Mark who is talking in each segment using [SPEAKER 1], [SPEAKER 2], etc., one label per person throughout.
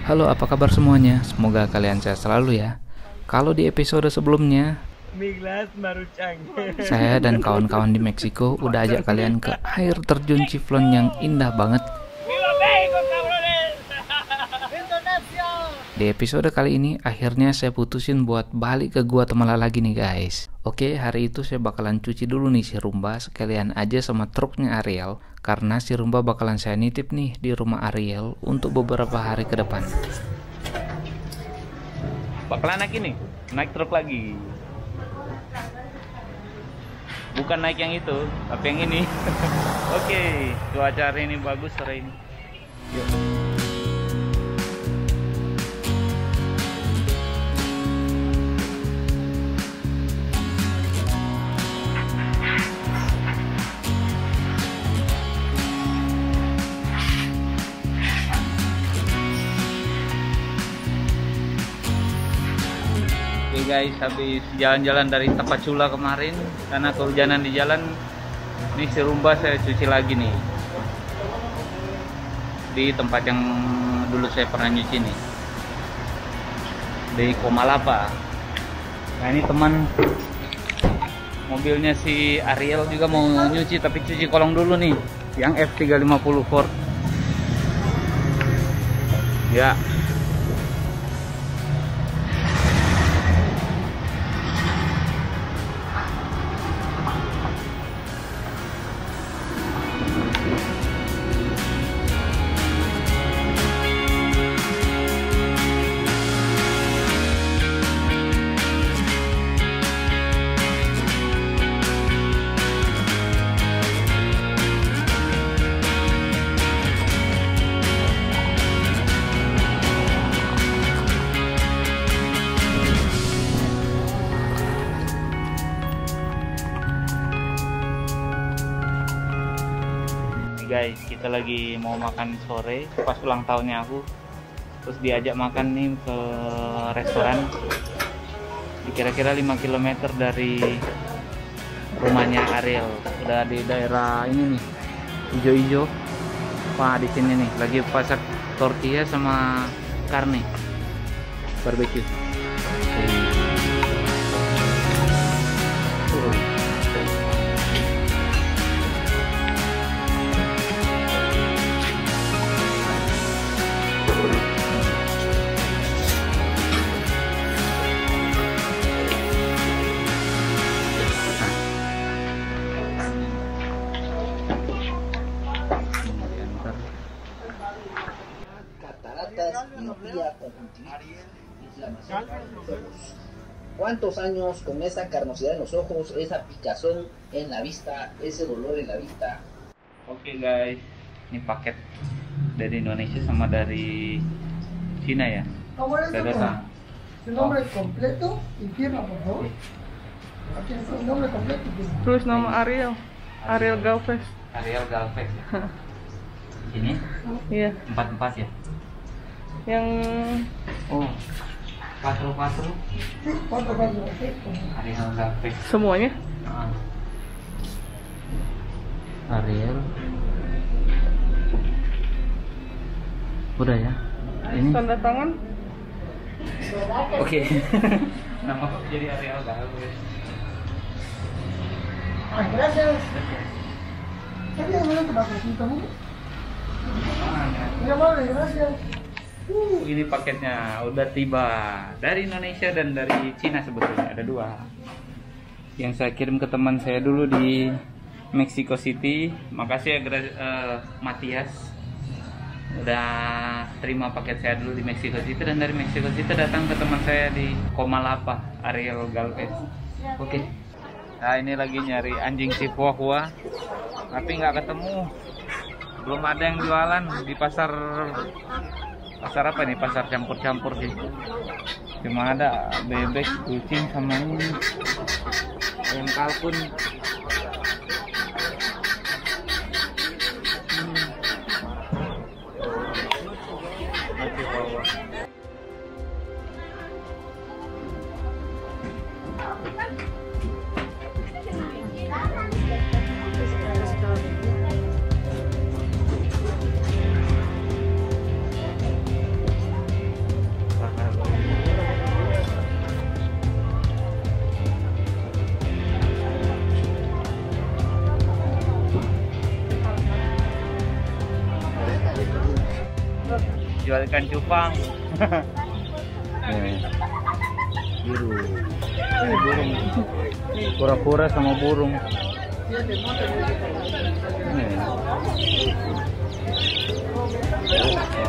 [SPEAKER 1] Halo, apa kabar semuanya? Semoga kalian sehat selalu ya. Kalau di episode sebelumnya, saya dan kawan-kawan di Meksiko udah ajak kalian ke air terjun Chiflón yang indah banget. Di episode kali ini, akhirnya saya putusin buat balik ke Guatemala lagi nih guys. Oke, hari itu saya bakalan cuci dulu nih si Rumba, sekalian aja sama truknya Ariel. Karena si Rumba bakalan saya nitip nih di rumah Ariel untuk beberapa hari ke depan.
[SPEAKER 2] Bakalan naik truk lagi. Bukan naik yang itu, tapi yang ini. Oke, cuaca hari ini bagus sore ini. Yuk. Guys, habis jalan-jalan dari Tapachula kemarin karena kehujanan di jalan, ini si Rumba saya cuci lagi nih di tempat yang dulu saya pernah nyuci nih, di Comalapa. Nah ini teman mobilnya si Ariel juga mau nyuci, tapi cuci kolong dulu nih yang F350 Ford ya. Guys, kita lagi mau makan sore pas ulang tahunnya aku, terus diajak makan nih ke restoran di kira-kira 5 km dari rumahnya Ariel. Udah di daerah ini nih, hijau-hijau. Wah, di sini nih lagi pasak tortilla sama carne barbecue.
[SPEAKER 3] ¿Cuántos años con esa carnosidad en los ojos, esa picazón en la vista, ese dolor en la vista?
[SPEAKER 2] Oke guys, ini paket dari Indonesia sama dari Cina ya. Saya datang.
[SPEAKER 4] Su nombre completo y firma, por favor. Aquí está su nombre completo y firma.
[SPEAKER 5] Terus nama Ariel. Ariel Galvez.
[SPEAKER 2] Ariel Galvez ya. Ini?
[SPEAKER 5] Iya.
[SPEAKER 2] 44 ya.
[SPEAKER 5] Yang
[SPEAKER 2] Oh, 4.
[SPEAKER 4] Sí, 4.
[SPEAKER 2] Ariel Galvez.
[SPEAKER 5] semuanya.
[SPEAKER 2] Ariel. Udah ya. Ini.
[SPEAKER 5] Tanda tangan.
[SPEAKER 2] Oke. Nama aku jadi Ariel Galvez.
[SPEAKER 4] Ah, gracias. ¿Qué tiene que patrocito, amigo? Muy amable, gracias.
[SPEAKER 2] Ini paketnya udah tiba dari Indonesia dan dari Cina, sebetulnya ada 2 yang saya kirim ke teman saya dulu di Mexico City. Makasih ya Matias udah terima paket saya dulu di Mexico City, dan dari Mexico City datang ke teman saya di Comalapa, Ariel Galvez. Oke. Nah ini lagi nyari anjing chihuahua tapi nggak ketemu, belum ada yang jualan di pasar apa nih, pasar campur-campur sih. Cuma ada bebek, kucing sama ini ayam kalkun. jual ikan cupang. Biru. Burung. Kura-kura sama burung.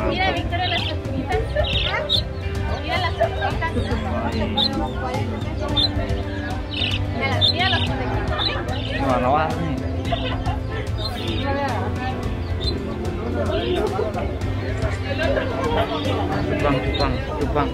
[SPEAKER 6] Mira, Victoria, las tortuguitas. Mira las tortuguitas. Mira los conejitos.
[SPEAKER 2] Warna-warni. Cupang.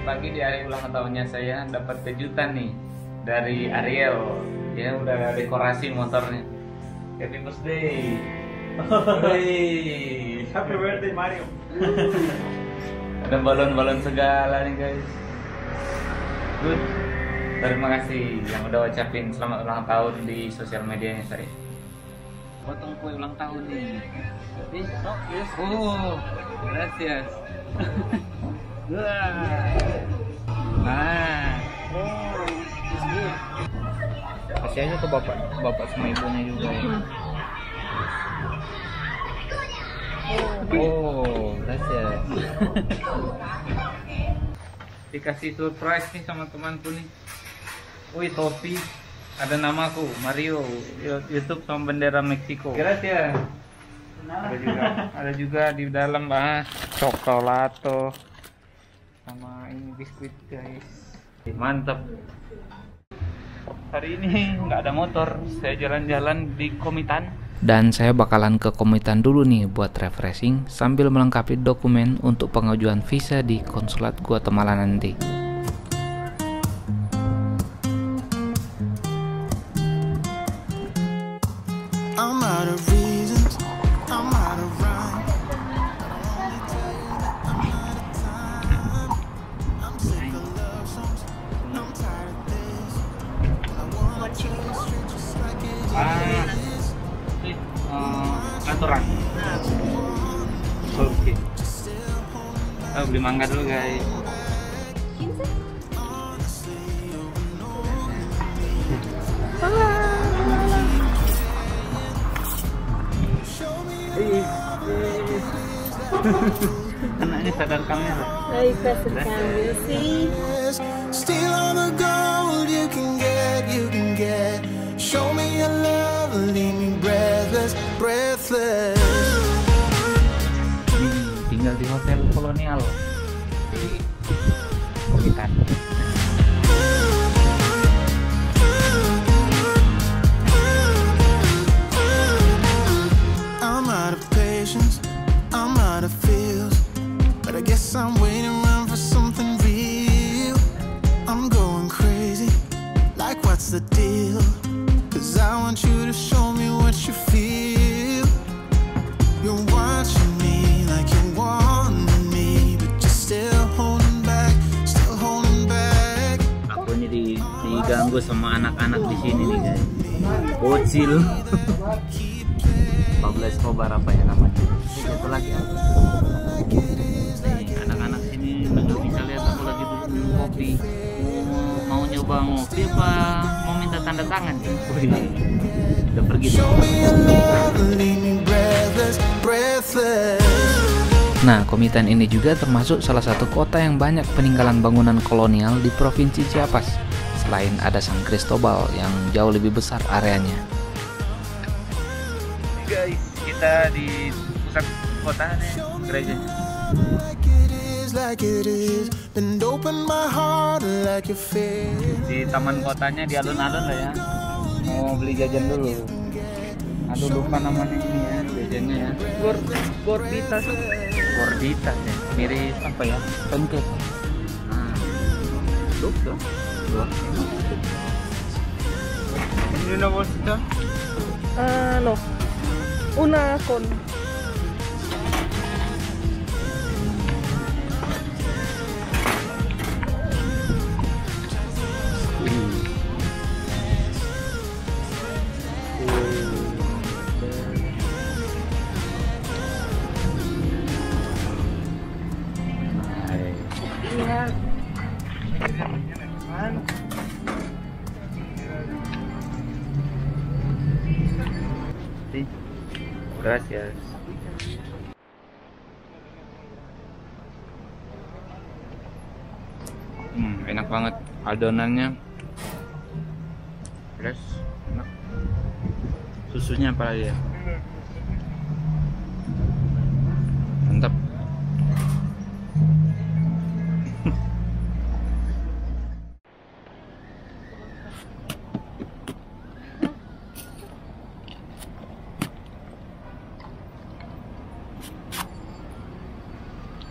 [SPEAKER 2] Pagi di hari ulang tahunnya saya dapat kejutan nih dari Ariel. Ya udah dekorasi motornya. Happy birthday.
[SPEAKER 7] Happy birthday Mario.
[SPEAKER 2] Ada balon-balon segala nih guys. Good. Terima kasih yang udah ucapin selamat ulang tahun di sosial medianya saya. Potong kue ulang tahun nih. Oh, gracias. Kasih aja ke bapak sama ibunya juga ya. Oh, gracias. Dikasih surprise nih sama temanku nih. Wih, topi. Ada namaku, Mario. YouTube sama bendera Meksiko. Gracias. Ada juga di dalam cokolato sama ini biskuit guys. Mantap. Hari ini nggak ada motor, saya jalan-jalan di Komitan.
[SPEAKER 1] Dan saya bakalan ke Komitan dulu nih buat refreshing sambil melengkapi dokumen untuk pengajuan visa di konsulat Guatemala nanti.
[SPEAKER 2] Aturan. Oke. Beli mangga dulu guys. Anaknya sadar kamera.
[SPEAKER 6] Ahí está el cambio, sí.
[SPEAKER 8] Steal all the gold you can get. Show me your love, leave me breathless.
[SPEAKER 2] Tinggal di hotel kolonial di Komitan.
[SPEAKER 8] I'm out of patience, I'm out of feels, but I guess I'm waiting around for something real. I'm going crazy, like what's the deal? 'Cause I want you to show me what you feel. You're watching me like you want me, but you're still holding back, still holding back.
[SPEAKER 2] Aku ini diganggu sama anak-anak di sini nih guys. Bocil. Pablo Escobar apa ya namanya? Itu lagi. Nih, anak-anak sini nggak bisa lihat aku lagi duduk minum kopi. Mau nyoba ngopi apa mau minta tanda tangan? Udah pergi.
[SPEAKER 1] Nah, Komitan ini juga termasuk salah satu kota yang banyak peninggalan bangunan kolonial di Provinsi Chiapas. Selain ada San Cristobal yang jauh lebih besar areanya.
[SPEAKER 2] Guys, kita di pusat kota nih, gerejanya.
[SPEAKER 8] always like it is. Bend open my heart like a fair.
[SPEAKER 2] Di taman kotanya di alun-alun lah ya. Mau beli jajan dulu. Aduh lupa namanya ini ya jajannya ya.
[SPEAKER 5] Gorditas.
[SPEAKER 2] Gorditas ya. Mirip apa ya? Pancake. Tuh. Ini nomor sudah.
[SPEAKER 5] No. Una con.
[SPEAKER 2] Gracias. Enak banget adonannya. Terus enak. Susunya apa lagi ya? Mantap.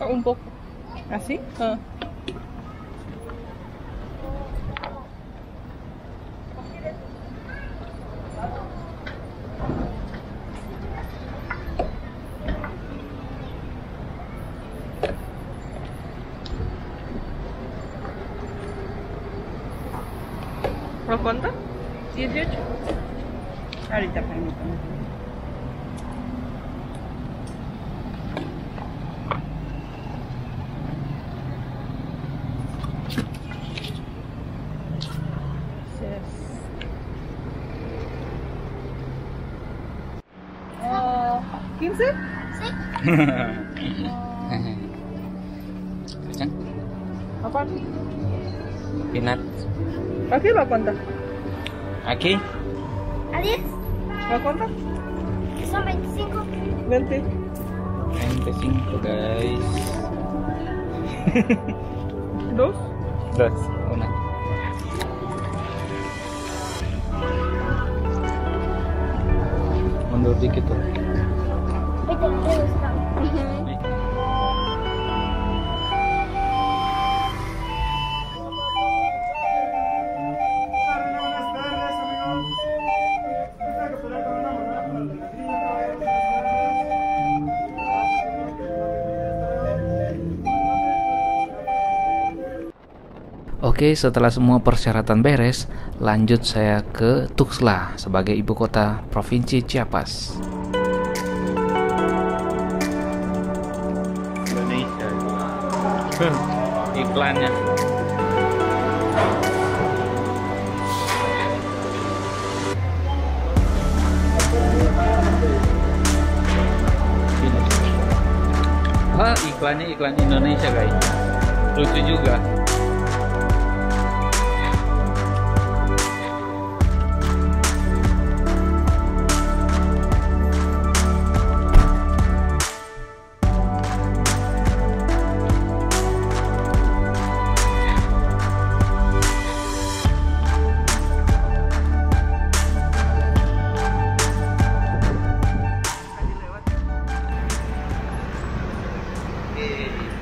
[SPEAKER 5] Un poco. ¿Así? ¿Lo cuánto? 18. Ahorita permítame. ¿15?
[SPEAKER 2] Kacang?
[SPEAKER 5] ¿Apa?
[SPEAKER 2] Peanut.
[SPEAKER 5] ¿Aquí lo cuánto?
[SPEAKER 2] Aquí.
[SPEAKER 6] ¿A 10?
[SPEAKER 5] ¿Lo cuánto?
[SPEAKER 6] Son 25.
[SPEAKER 5] 20.
[SPEAKER 2] 25 guys.
[SPEAKER 5] ¿Dos?
[SPEAKER 2] Dos. Una. Mundur dikit tuh.
[SPEAKER 6] Vete, me gusta.
[SPEAKER 1] Oke, setelah semua persyaratan beres, lanjut saya ke Tuxtla sebagai ibu kota Provinsi Chiapas.
[SPEAKER 2] Indonesia. Iklannya. Wah, iklannya iklan Indonesia guys. Lucu juga.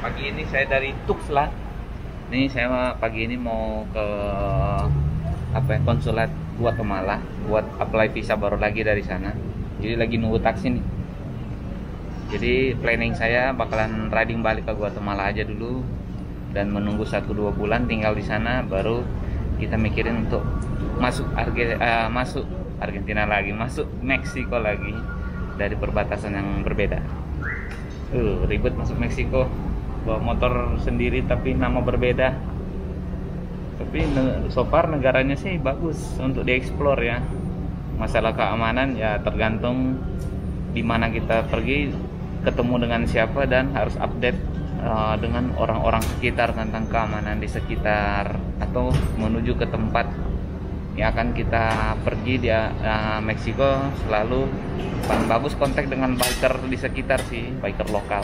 [SPEAKER 2] Pagi ini saya dari Tuxtla. Ini saya pagi ini mau ke konsulat Guatemala buat apply visa baru lagi dari sana. Jadi lagi nunggu taksi nih. Jadi planning saya bakalan riding balik ke Guatemala aja dulu dan menunggu 1-2 bulan tinggal di sana, baru kita mikirin untuk masuk Argentina lagi, masuk Meksiko lagi dari perbatasan yang berbeda. Ribet masuk Meksiko. Bawa motor sendiri tapi nama berbeda. Tapi so far negaranya sih bagus untuk dieksplor ya. Masalah keamanan ya tergantung di mana kita pergi, ketemu dengan siapa, dan harus update dengan orang-orang sekitar tentang keamanan di sekitar, atau menuju ke tempat yang akan kita pergi di Meksiko. Selalu paling bagus kontak dengan biker di sekitar sih, biker lokal.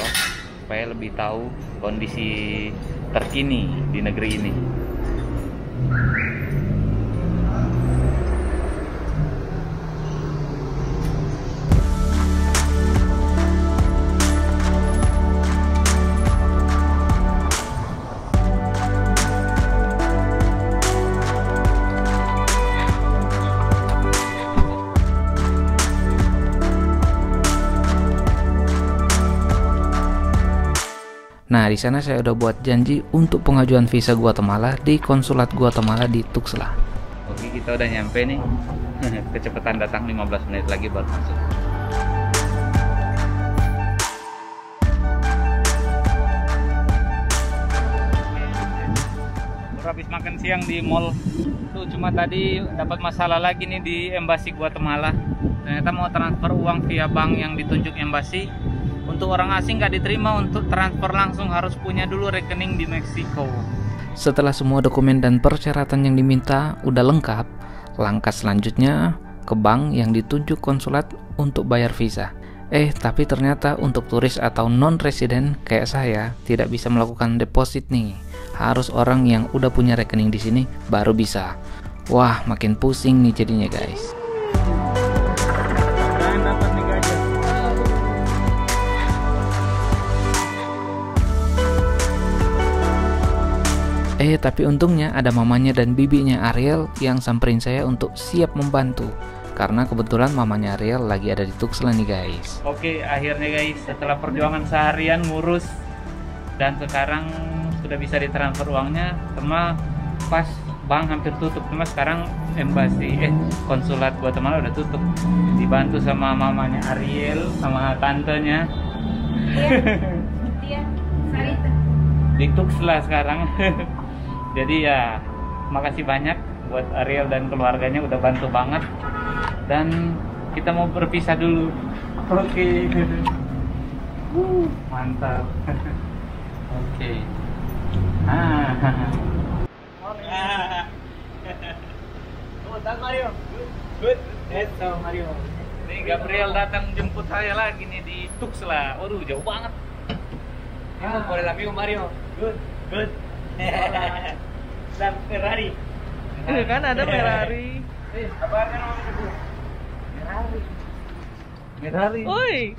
[SPEAKER 2] supaya lebih tahu kondisi terkini di negeri ini.
[SPEAKER 1] Nah, di sana saya udah buat janji untuk pengajuan visa Guatemala di konsulat Guatemala di Tuxtla.
[SPEAKER 2] Oke, kita udah nyampe nih. Kecepatan datang 15 menit lagi baru masuk. Baru habis makan siang di mall. Tuh cuma tadi dapat masalah lagi nih di embasi Guatemala. Ternyata mau transfer uang via bank yang ditunjuk embasi. Untuk orang asing nggak diterima, untuk transfer langsung harus punya dulu rekening di Meksiko.
[SPEAKER 1] Setelah semua dokumen dan persyaratan yang diminta udah lengkap, langkah selanjutnya ke bank yang ditunjuk konsulat untuk bayar visa. Tapi ternyata untuk turis atau non-resident kayak saya tidak bisa melakukan deposit nih. Harus orang yang udah punya rekening di sini baru bisa. Wah, makin pusing nih jadinya guys. Tapi untungnya ada mamanya dan bibinya Ariel yang samperin saya untuk siap membantu. Karena kebetulan mamanya Ariel lagi ada di Tuxtla nih guys.
[SPEAKER 2] Oke, akhirnya guys, setelah perjuangan seharian ngurus dan sekarang sudah bisa ditransfer uangnya. Cuma pas bank hampir tutup, cuma sekarang embasi konsulat Guatemala udah tutup. Dibantu sama mamanya Ariel sama tantenya.
[SPEAKER 6] Iya, Sarita.
[SPEAKER 2] Di Tuxtla sekarang. Jadi ya makasih banyak buat Ariel dan keluarganya udah bantu banget. Dan kita mau berpisah dulu. Oke. Mantap. Oke. Mario. Good. Eso Mario. Nih Gabriel datang jemput saya lagi nih di Tuxtla. Waduh, jauh banget. Ya, por el amigo Mario. Good. Dan Ferrari.
[SPEAKER 5] Kan ada Ferrari.
[SPEAKER 2] Apa namanya? Ferrari.
[SPEAKER 5] Oi.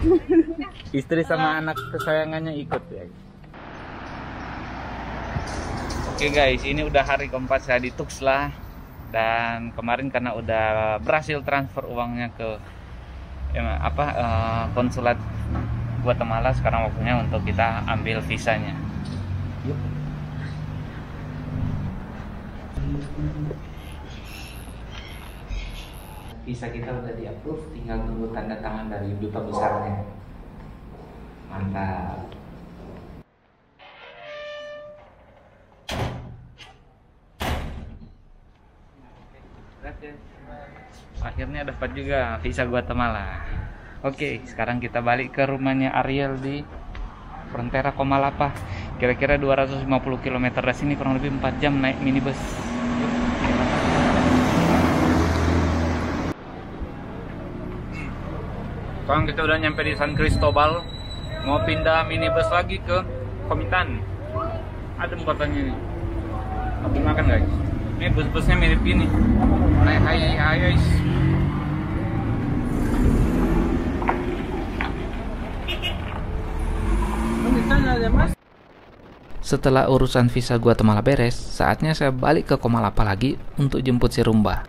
[SPEAKER 2] Istri sama anak kesayangannya ikut ya. Oke guys, ini udah hari keempat saya di Tuxtla. Dan kemarin karena udah berhasil transfer uangnya ke konsulat Guatemala, sekarang waktunya untuk kita ambil visanya. Yuk.
[SPEAKER 1] Visa kita udah di-approve, tinggal tunggu tanda tangan dari duta besarnya. Mantap.
[SPEAKER 2] Akhirnya dapat juga visa Guatemala. Oke, sekarang kita balik ke rumahnya Ariel di Antara Comalapa. Kira-kira 250 km dari sini, kurang lebih 4 jam naik minibus. Sekarang kita udah nyampe di San Cristobal. Mau pindah minibus lagi ke Comitan. Adem katanya nih. Abis makan guys. Ini bus-busnya mirip ini. Hai guys.
[SPEAKER 1] Setelah urusan visa Guatemala beres, saatnya saya balik ke Comalapa lagi untuk jemput si Rumba.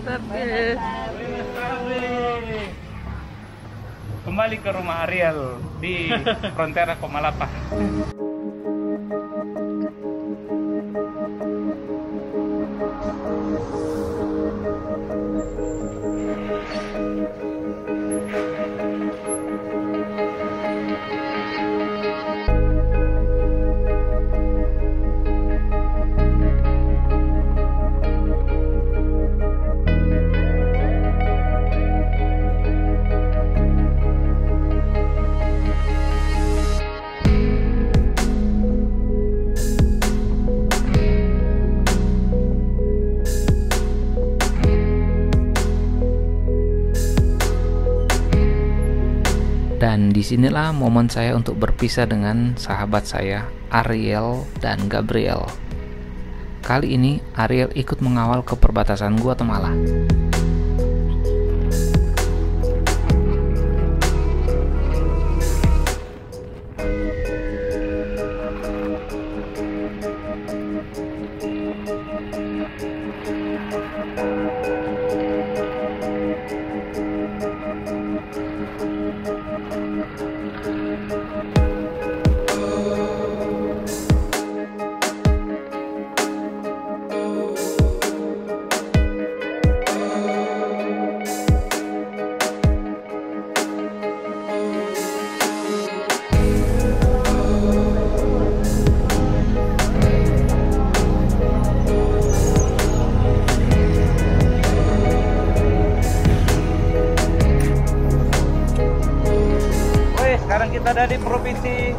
[SPEAKER 5] tardes.
[SPEAKER 2] Kembali ke rumah Ariel di Frontera Comalapa.
[SPEAKER 1] Dan disinilah momen saya untuk berpisah dengan sahabat saya, Ariel dan Gabriel. Kali ini Ariel ikut mengawal ke perbatasan Guatemala.
[SPEAKER 2] Sekarang kita ada di provinsi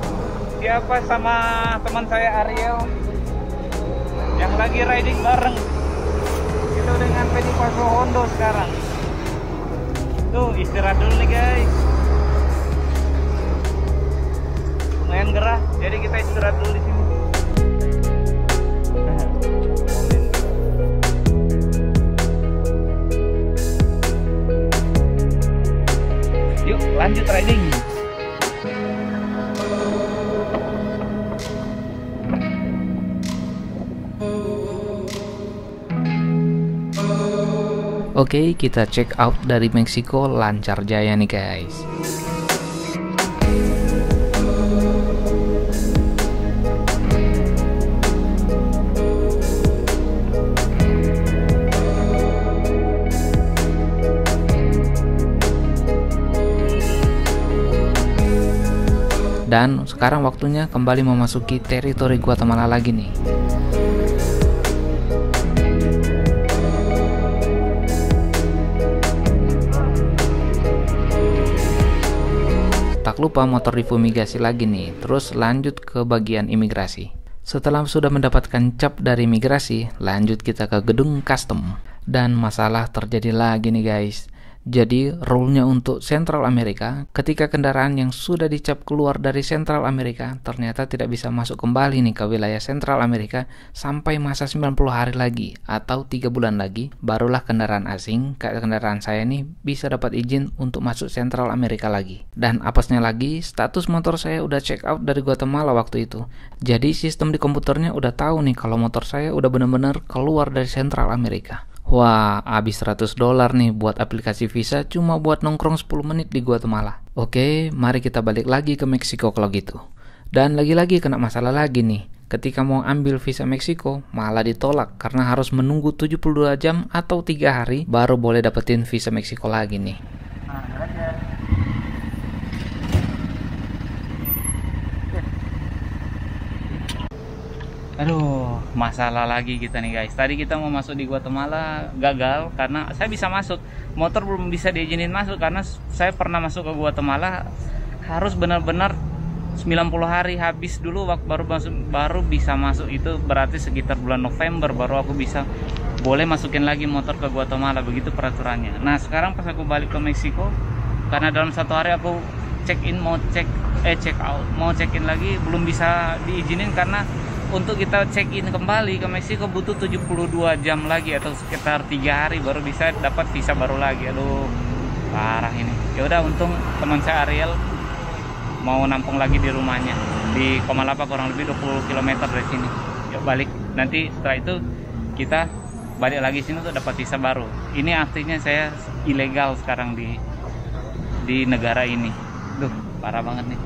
[SPEAKER 2] siapa sama teman saya Ariel yang lagi riding bareng. Itu dengan Pedipasok Hondo sekarang. Tuh istirahat dulu nih guys. Lumayan gerah, jadi kita istirahat dulu di sini. Yuk lanjut riding.
[SPEAKER 1] Oke, kita check out dari Meksiko lancar jaya nih guys. Dan sekarang waktunya kembali memasuki teritori Guatemala lagi nih. Tak lupa motor difumigasi lagi nih, terus lanjut ke bagian imigrasi. Setelah sudah mendapatkan cap dari imigrasi, lanjut kita ke gedung custom. Dan masalah terjadi lagi nih guys. Jadi rule-nya untuk Central Amerika, ketika kendaraan yang sudah dicap keluar dari Central Amerika ternyata tidak bisa masuk kembali nih ke wilayah Central Amerika sampai masa 90 hari lagi atau 3 bulan lagi, barulah kendaraan asing kayak kendaraan saya nih bisa dapat izin untuk masuk Central Amerika lagi. Dan apesnya lagi, status motor saya udah check out dari Guatemala waktu itu. Jadi sistem di komputernya udah tahu nih kalau motor saya udah benar-benar keluar dari Central Amerika. Wah, habis $100 nih buat aplikasi visa cuma buat nongkrong 10 menit di Guatemala. Oke, mari kita balik lagi ke Meksiko kalau gitu. Dan lagi-lagi kena masalah lagi nih. Ketika mau ambil visa Meksiko, malah ditolak karena harus menunggu 72 jam atau 3 hari baru boleh dapetin visa Meksiko lagi nih.
[SPEAKER 2] Aduh, masalah lagi kita nih guys. Tadi kita mau masuk di Guatemala, gagal karena saya bisa masuk. Motor belum bisa diizinin masuk karena saya pernah masuk ke Guatemala harus benar-benar 90 hari habis dulu waktu baru bisa masuk. Itu berarti sekitar bulan November baru aku bisa boleh masukin lagi motor ke Guatemala, begitu peraturannya. Nah, sekarang pas aku balik ke Meksiko karena dalam 1 hari aku check in check out, mau check in lagi belum bisa diizinin karena untuk kita check in kembali ke Meksiko butuh 72 jam lagi atau sekitar 3 hari baru bisa dapat visa baru lagi. Aduh, parah ini. Ya udah, untung teman saya Ariel mau nampung lagi di rumahnya di Comalapa, kurang lebih 20 km dari sini. Yuk balik. Nanti setelah itu kita balik lagi sini tuh dapat visa baru. Ini artinya saya ilegal sekarang di negara ini. Duh, parah banget nih.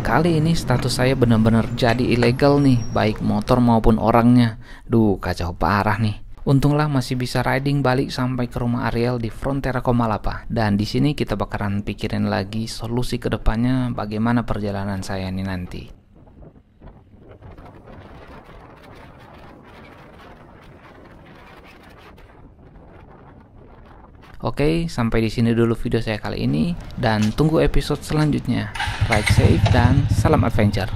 [SPEAKER 1] Kali ini status saya benar-benar jadi ilegal nih, baik motor maupun orangnya. Duh, kacau parah nih. Untunglah masih bisa riding balik sampai ke rumah Ariel di Frontera Comalapa. Dan di sini kita bakalan pikirin lagi solusi kedepannya bagaimana perjalanan saya ini nanti. Oke, sampai di sini dulu video saya kali ini dan tunggu episode selanjutnya. Ride safe dan salam adventure.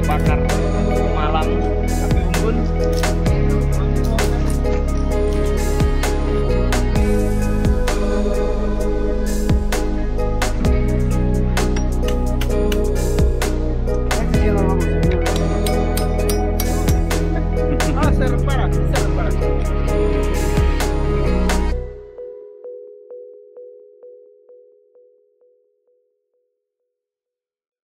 [SPEAKER 2] Bakar malam tapi unggun